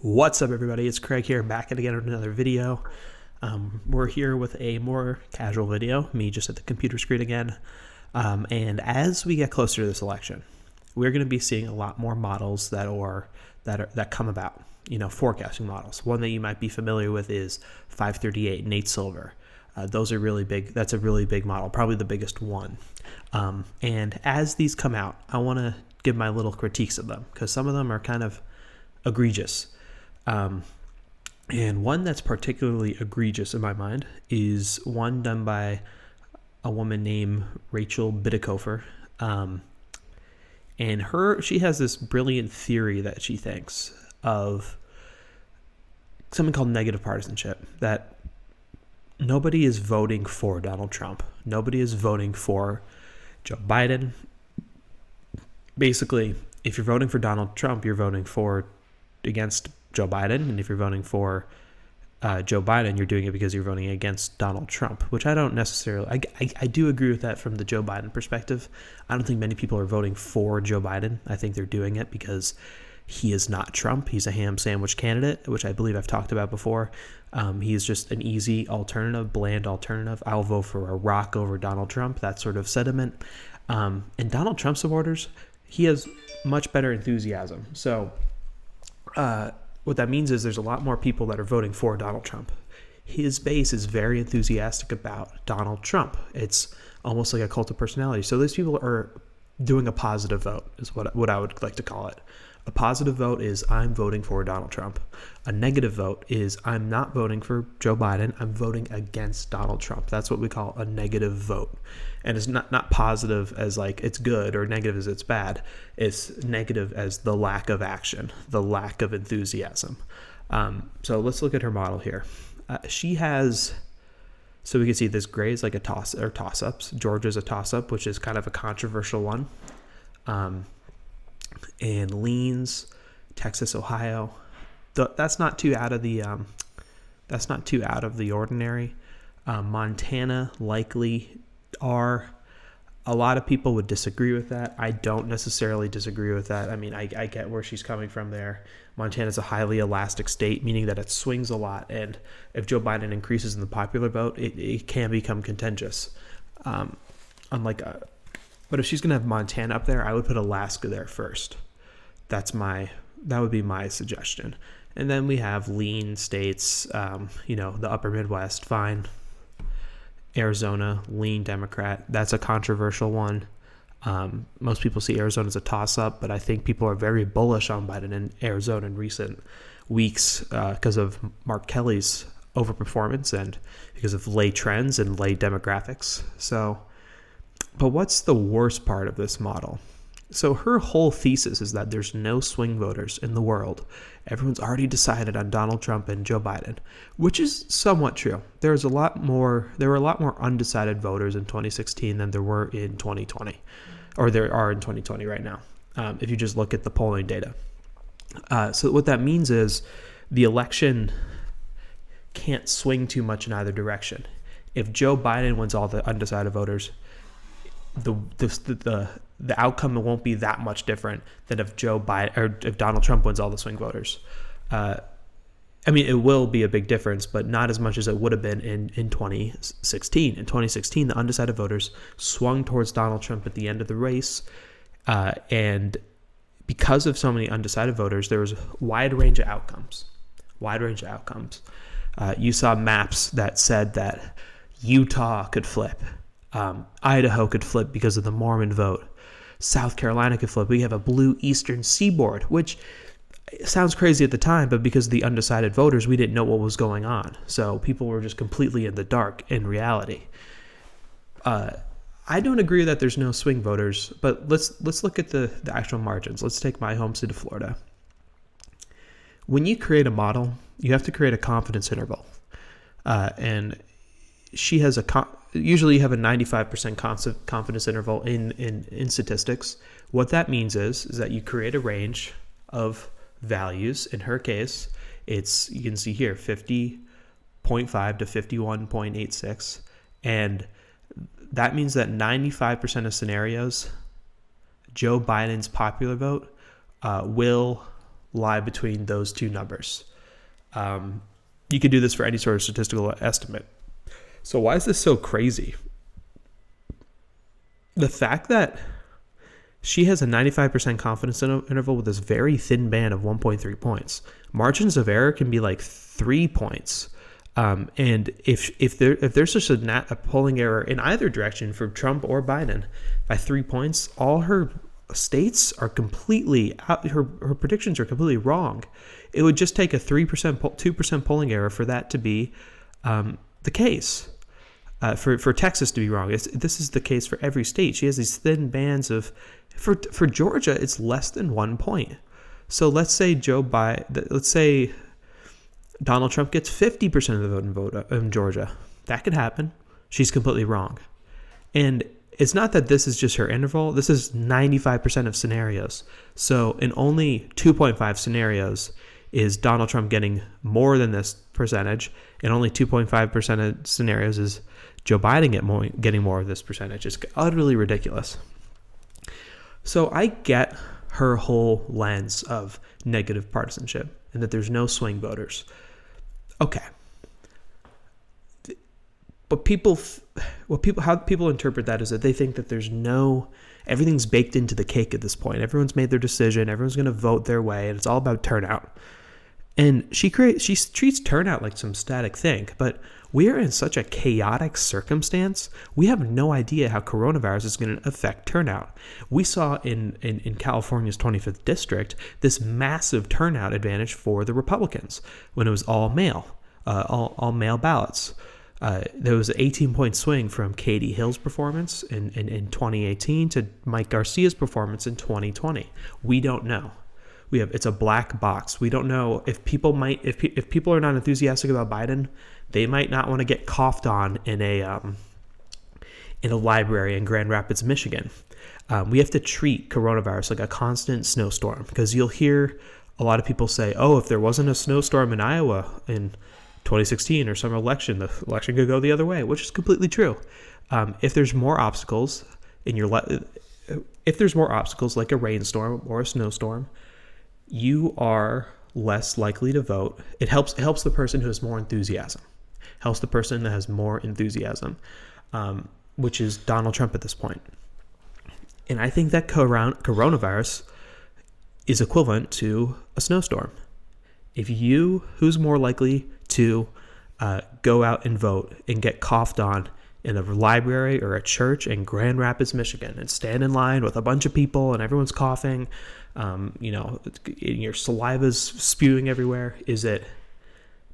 What's up, everybody? It's Craig here, back again with another video. We're here with a more casual video, me just at the computer screen again. And as we get closer to this election, we're going to be seeing a lot more models that come about. Forecasting models. One that you might be familiar with is 538, Nate Silver. Those are really big. That's a really big model, probably the biggest one. And as these come out, I want to give my little critiques of them because some of them are kind of egregious. And one that's particularly egregious in my mind is one done by a woman named Rachel Bitecofer. And she has this brilliant theory that she thinks of something called negative partisanship, that nobody is voting for Donald Trump. Nobody is voting for Joe Biden. Basically, if you're voting for Donald Trump, you're voting against Joe Biden, and if you're voting for Joe Biden, you're doing it because you're voting against Donald Trump, which I don't necessarily. I do agree with that from the Joe Biden perspective. I don't think many people are voting for Joe Biden. I think they're doing it because he is not Trump. He's a ham sandwich candidate, which I believe I've talked about before. He is just an easy alternative, bland alternative. I'll vote for a rock over Donald Trump, that sort of sentiment. And Donald Trump supporters, he has much better enthusiasm. So what that means is there's a lot more people that are voting for Donald Trump. His base is very enthusiastic about Donald Trump. It's almost like a cult of personality. So those people are doing a positive vote, is what I would like to call it. A positive vote is I'm voting for Donald Trump. A negative vote is I'm not voting for Joe Biden. I'm voting against Donald Trump. That's what we call a negative vote. And it's not positive as like it's good or negative as it's bad. It's negative as the lack of action, the lack of enthusiasm. So let's look at her model here. She has, so we can see this gray is like a toss-ups. Georgia's a toss-up, which is kind of a controversial one. And leans, Texas, Ohio. That's not too out of the ordinary. Montana likely are. A lot of people would disagree with that. I don't necessarily disagree with that. I mean, I get where she's coming from there. Montana's a highly elastic state, meaning that it swings a lot. And if Joe Biden increases in the popular vote, it can become contentious. But if she's going to have Montana up there, I would put Alaska there first. That would be my suggestion. And then we have lean states, the upper Midwest, fine. Arizona, lean Democrat. That's a controversial one. Most people see Arizona as a toss-up, but I think people are very bullish on Biden in Arizona in recent weeks because of Mark Kelly's overperformance and because of lay trends and lay demographics. But what's the worst part of this model? So her whole thesis is that there's no swing voters in the world. Everyone's already decided on Donald Trump and Joe Biden, which is somewhat true. There were a lot more undecided voters in 2016 than there were in 2020, or there are in 2020 right now, if you just look at the polling data. So what that means is the election can't swing too much in either direction. If Joe Biden wins all the undecided voters, the outcome won't be that much different than if Joe Biden or if Donald Trump wins all the swing voters. It will be a big difference, but not as much as it would have been in 2016. In 2016, the undecided voters swung towards Donald Trump at the end of the race, and because of so many undecided voters, there was a wide range of outcomes. You saw maps that said that Utah could flip. Idaho could flip because of the Mormon vote. South Carolina could flip. We have a blue eastern seaboard, which sounds crazy at the time, but because of the undecided voters, we didn't know what was going on. So people were just completely in the dark in reality. I don't agree that there's no swing voters, but let's look at the actual margins. Let's take my home state of Florida. When you create a model, you have to create a confidence interval. And she has usually you have a 95% confidence interval in statistics. What that means is that you create a range of values. In her case, you can see here 50.5 to 51.86, and that means that 95% of scenarios, Joe Biden's popular vote will lie between those two numbers. You could do this for any sort of statistical estimate. So why is this so crazy? The fact that she has a 95% confidence interval with this very thin band of 1.3 points. Margins of error can be like 3 points. And if there's just a polling error in either direction for Trump or Biden by 3 points, all her states are completely out. Her predictions are completely wrong. It would just take a 3%, 2% polling error for that to be the case. For Texas to be wrong. This is the case for every state. She has these thin bands of, for Georgia, it's less than 1 point. So let's say Donald Trump gets 50% of the vote in Georgia. That could happen. She's completely wrong. And it's not that this is just her interval. This is 95% of scenarios. So in only 2.5 scenarios is Donald Trump getting more than this percentage, and only 2.5% of scenarios is Joe Biden getting more of this percentage. It's utterly ridiculous. So I get her whole lens of negative partisanship and that there's no swing voters. Okay. But how people interpret that is that they think that everything's baked into the cake at this point. Everyone's made their decision. Everyone's going to vote their way, and it's all about turnout. And she treats turnout like some static thing, but we are in such a chaotic circumstance. We have no idea how coronavirus is going to affect turnout. We saw in California's 25th district this massive turnout advantage for the Republicans when it was all mail ballots. There was an 18-point swing from Katie Hill's performance in 2018 to Mike Garcia's performance in 2020. We don't know. It's a black box. We don't know if people are not enthusiastic about Biden, they might not want to get coughed on in a library in Grand Rapids, Michigan. We have to treat coronavirus like a constant snowstorm, because you'll hear a lot of people say, "Oh, if there wasn't a snowstorm in Iowa in 2016 or some election, the election could go the other way," which is completely true. If there's more obstacles like a rainstorm or a snowstorm, you are less likely to vote. It helps the person who has more enthusiasm. Helps the person that has more enthusiasm, which is Donald Trump at this point. And I think that coronavirus is equivalent to a snowstorm. Who's more likely to go out and vote and get coughed on in a library or a church in Grand Rapids, Michigan, and stand in line with a bunch of people and everyone's coughing, your saliva's spewing everywhere? Is it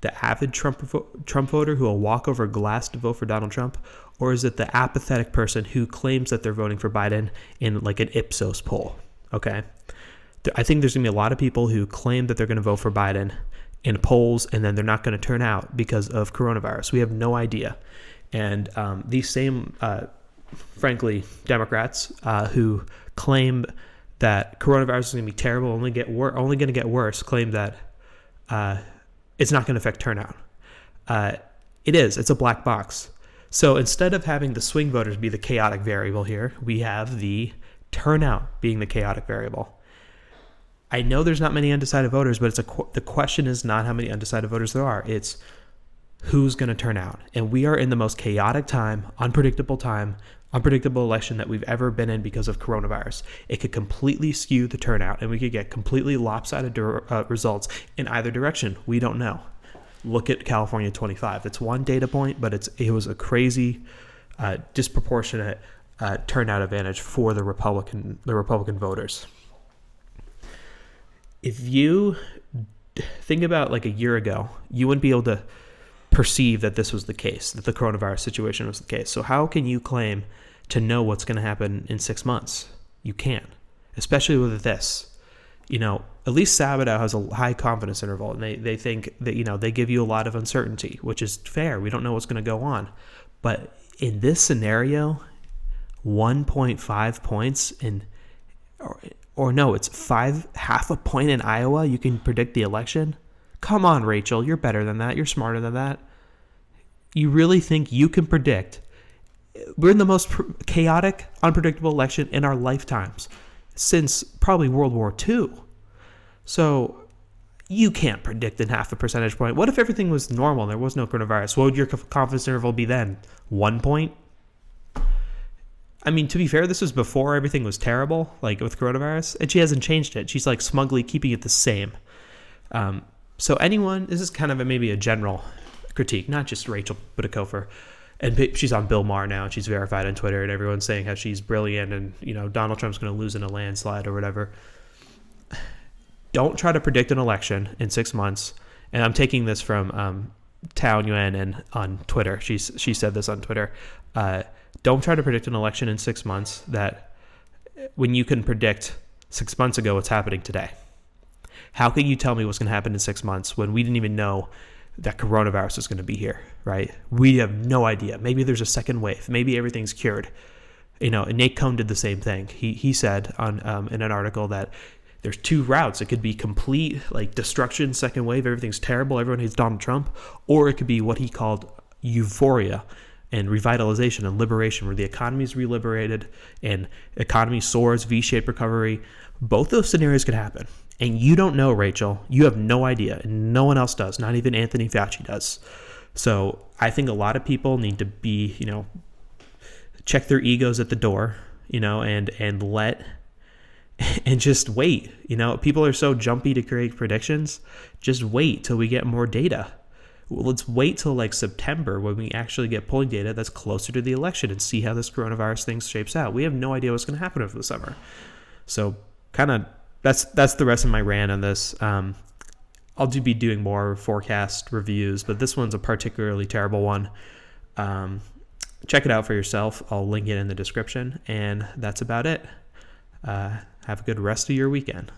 the avid Trump voter who will walk over glass to vote for Donald Trump? Or is it the apathetic person who claims that they're voting for Biden in like an Ipsos poll? Okay. I think there's going to be a lot of people who claim that they're going to vote for Biden in polls, and then they're not going to turn out because of coronavirus. We have no idea. And these same, frankly, Democrats who claim that coronavirus is going to be terrible, only going to get worse, claim that it's not going to affect turnout. It is. It's a black box. So instead of having the swing voters be the chaotic variable here, we have the turnout being the chaotic variable. I know there's not many undecided voters, but the question is not how many undecided voters there are. It's who's going to turn out. And we are in the most chaotic time, unpredictable election that we've ever been in because of coronavirus. It could completely skew the turnout, and we could get completely lopsided results in either direction. We don't know. Look at California 25. It's one data point, but it was a crazy, disproportionate turnout advantage for the Republican voters. If you think about like a year ago, you wouldn't be able to perceive that this was the case, that the coronavirus situation was the case. So how can you claim to know what's going to happen in 6 months? You can't, especially with this. At least Sabato has a high confidence interval, and they think that, they give you a lot of uncertainty, which is fair. We don't know what's going to go on. But in this scenario, 1.5 points it's half a point in Iowa, you can predict the election? Come on, Rachel, you're better than that. You're smarter than that. You really think you can predict? We're in the most chaotic, unpredictable election in our lifetimes since probably World War II. So You can't predict in half a percentage point. What if everything was normal and there was no coronavirus? What would your confidence interval be then? 1 point? I mean, to be fair, this was before everything was terrible, like with coronavirus, and she hasn't changed it. She's like smugly keeping it the same. So anyone, this is kind of maybe a general critique, not just Rachel Bitecofer. And she's on Bill Maher now, and she's verified on Twitter, and everyone's saying how she's brilliant and, Donald Trump's going to lose in a landslide or whatever. Don't try to predict an election in 6 months. And I'm taking this from Tao Nguyen and on Twitter. She said this on Twitter. Don't try to predict an election in 6 months that when you can predict 6 months ago what's happening today. How can you tell me what's going to happen in 6 months when we didn't even know that coronavirus is going to be here, right? We have no idea. Maybe there's a second wave. Maybe everything's cured. And Nate Cohn did the same thing. He said on in an article that there's two routes. It could be complete like destruction, second wave, everything's terrible, everyone hates Donald Trump, or it could be what he called euphoria and revitalization and liberation, where the economy is reliberated and economy soars, V-shaped recovery. Both those scenarios could happen. And you don't know, Rachel. You have no idea. And no one else does. Not even Anthony Fauci does. So I think a lot of people need to be, check their egos at the door, and just wait. People are so jumpy to create predictions. Just wait till we get more data. Well, let's wait till like September when we actually get polling data that's closer to the election and see how this coronavirus thing shapes out. We have no idea what's going to happen over the summer. So kind of that's the rest of my rant on this. I'll be doing more forecast reviews, but this one's a particularly terrible one. Check it out for yourself. I'll link it in the description, and that's about it. Have a good rest of your weekend.